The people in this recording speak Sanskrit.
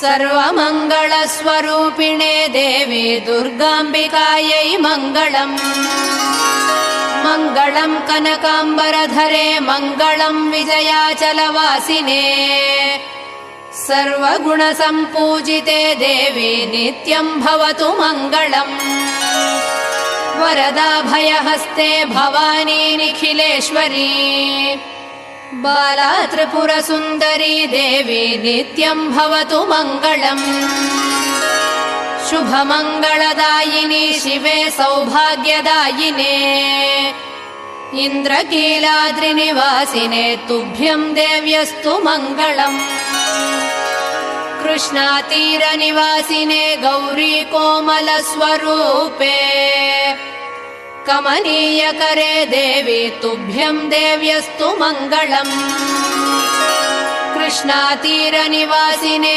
सर्वमङ्गलस्वरूपिणे देवी दुर्गाम्बिकायै मङ्गलम्। मङ्गलम् कनकाम्बरधरे मङ्गलम् विजयाचलवासिने सर्वगुणसम्पूजिते देवी नित्यम् भवतु मङ्गलम्। वरदाभयहस्ते भवानी निखिलेश्वरी बाला त्रिपुरसुन्दरी देवी नित्यम् भवतु मङ्गलम्। शुभमङ्गलदायिनी शिवे सौभाग्यदायिने इन्द्रकीलाद्रिनिवासिने तुभ्यम् देव्यस्तु मङ्गलम्। कृष्णातीरनिवासिने गौरी कोमलस्वरूपे कमनीयकरे देवी तुभ्यम् देव्यस्तु मङ्गलम्। कृष्णातीरनिवासिने